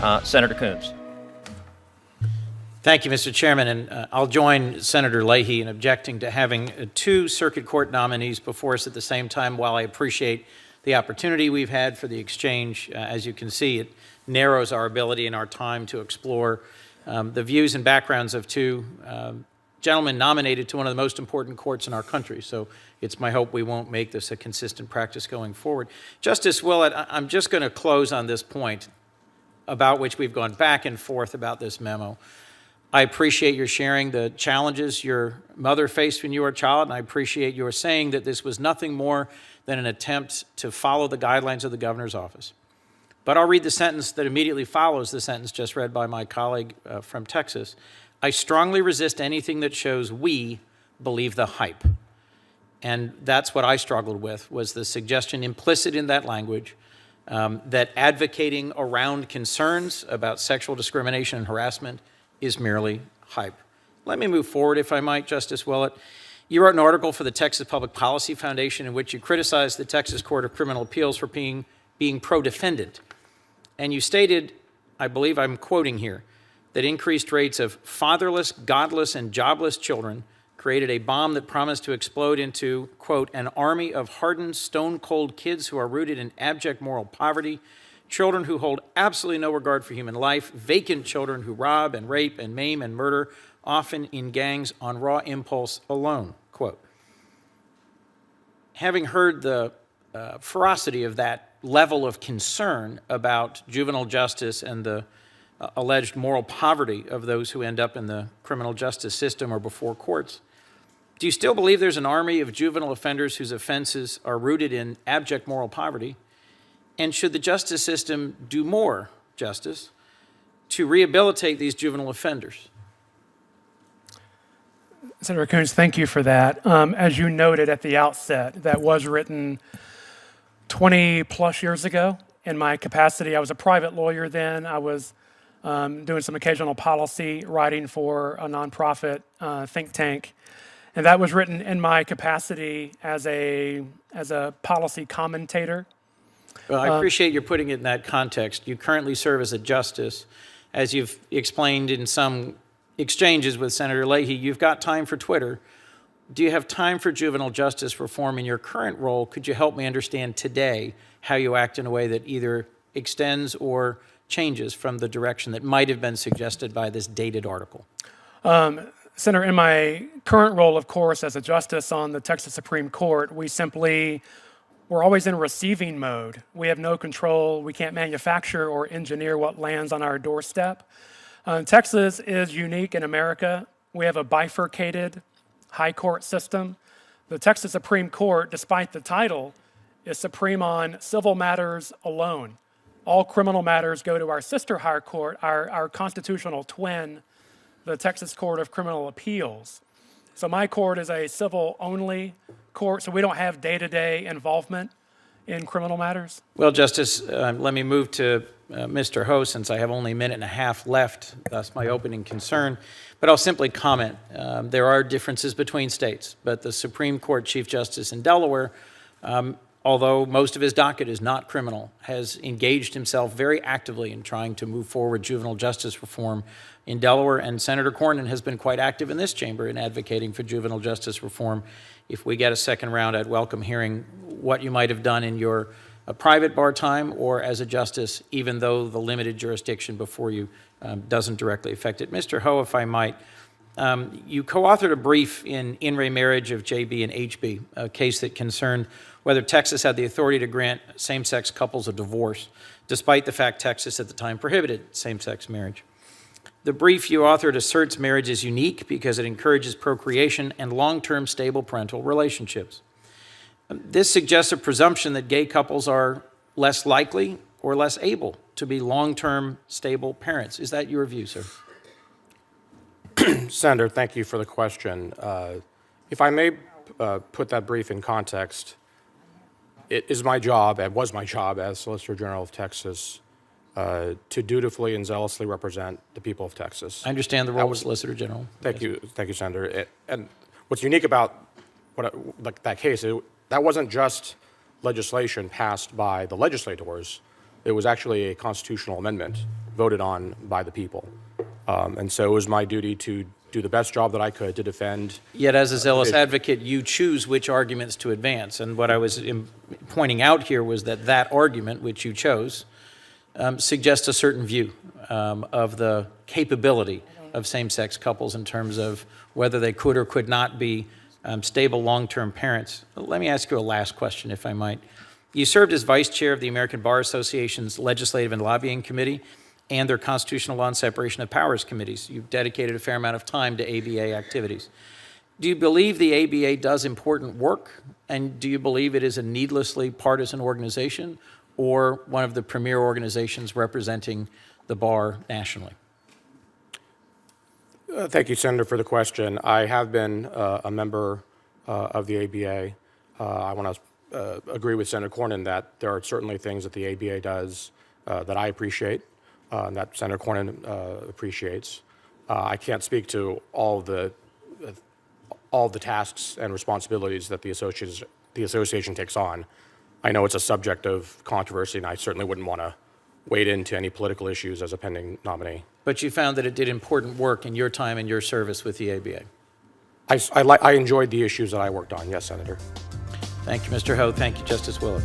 Senator Coons. Thank you, Mr. Chairman, and I'll join Senator Leahy in objecting to having two circuit court nominees before us at the same time. While I appreciate the opportunity we've had for the exchange, as you can see, it narrows our ability and our time to explore the views and backgrounds of two gentlemen nominated to one of the most important courts in our country. So it's my hope we won't make this a consistent practice going forward. Justice Willett, I'm just going to close on this point about which we've gone back and forth about this memo. I appreciate your sharing the challenges your mother faced when you were a child, and I appreciate your saying that this was nothing more than an attempt to follow the guidelines of the governor's office. But I'll read the sentence that immediately follows the sentence just read by my colleague from Texas. I strongly resist anything that shows we believe the hype. And that's what I struggled with, was the suggestion implicit in that language that advocating around concerns about sexual discrimination and harassment is merely hype. Let me move forward, if I might, Justice Willet. You wrote an article for the Texas Public Policy Foundation in which you criticized the Texas Court of Criminal Appeals for being pro-defendant. And you stated, I believe I'm quoting here, that increased rates of fatherless, godless, and jobless children created a bomb that promised to explode into, quote, an army of hardened, stone-cold kids who are rooted in abject moral poverty, children who hold absolutely no regard for human life, vacant children who rob and rape and maim and murder, often in gangs on raw impulse alone, quote. Having heard the ferocity of that level of concern about juvenile justice and the alleged moral poverty of those who end up in the criminal justice system or before courts, do you still believe there's an army of juvenile offenders whose offenses are rooted in abject moral poverty? And should the justice system do more, Justice, to rehabilitate these juvenile offenders? Senator Coons, thank you for that. As you noted at the outset, that was written 20 plus years ago. In my capacity, I was a private lawyer then. I was doing some occasional policy writing for a nonprofit think tank. And that was written in my capacity as a policy commentator. Well, I appreciate your putting it in that context. You currently serve as a justice. As you've explained in some exchanges with Senator Leahy, you've got time for Twitter. Do you have time for juvenile justice reform in your current role? Could you help me understand today how you act in a way that either extends or changes from the direction that might have been suggested by this dated article? Senator, in my current role, of course, as a justice on the Texas Supreme Court, we're always in receiving mode. We have no control. We can't manufacture or engineer what lands on our doorstep. Texas is unique in America. We have a bifurcated high court system. The Texas Supreme Court, despite the title, is supreme on civil matters alone. All criminal matters go to our sister higher court, our constitutional twin, the Texas Court of Criminal Appeals. So my court is a civil-only court, so we don't have day-to-day involvement in criminal matters. Well, Justice, let me move to Mr. Ho, since I have only a minute and a half left. That's my opening concern. But I'll simply comment. There are differences between states, but the Supreme Court Chief Justice in Delaware, although most of his docket is not criminal, has engaged himself very actively in trying to move forward juvenile justice reform in Delaware, and Senator Cornyn has been quite active in this chamber in advocating for juvenile justice reform. If we get a second round, I'd welcome hearing what you might have done in your private bar time or as a justice, even though the limited jurisdiction before you doesn't directly affect it. Mr. Ho, if I might, you co-authored a brief in re Marriage of JB and HB, a case that concerned whether Texas had the authority to grant same-sex couples a divorce, despite the fact Texas at the time prohibited same-sex marriage. The brief you authored asserts marriage is unique because it encourages procreation and long-term stable parental relationships. This suggests a presumption that gay couples are less likely or less able to be long-term stable parents. Is that your view, sir? Senator, thank you for the question. If I may put that brief in context, it is my job, and was my job as Solicitor General of Texas, to dutifully and zealously represent the people of Texas. I understand the role of Solicitor General. Thank you, Senator. And what's unique about that case, that wasn't just legislation passed by the legislators. It was actually a constitutional amendment voted on by the people. And so it was my duty to do the best job that I could to defend. Yet, as a zealous advocate, you choose which arguments to advance. And what I was pointing out here was that that argument, which you chose, suggests a certain view of the capability of same-sex couples in terms of whether they could or could not be stable long-term parents. Let me ask you a last question, if I might. You served as vice chair of the American Bar Association's Legislative and Lobbying Committee and their Constitutional Law and Separation of Powers committees. You've dedicated a fair amount of time to ABA activities. Do you believe the ABA does important work? And do you believe it is a needlessly partisan organization or one of the premier organizations representing the bar nationally? Thank you, Senator, for the question. I have been a member of the ABA. I want to agree with Senator Cornyn that there are certainly things that the ABA does that I appreciate, and that Senator Cornyn appreciates. I can't speak to all the tasks and responsibilities that the association takes on. I know it's a subject of controversy, and I certainly wouldn't want to wade into any political issues as a pending nominee. But you found that it did important work in your time and your service with the ABA. I enjoyed the issues that I worked on, yes, Senator. Thank you, Mr. Ho. Thank you, Justice Willet.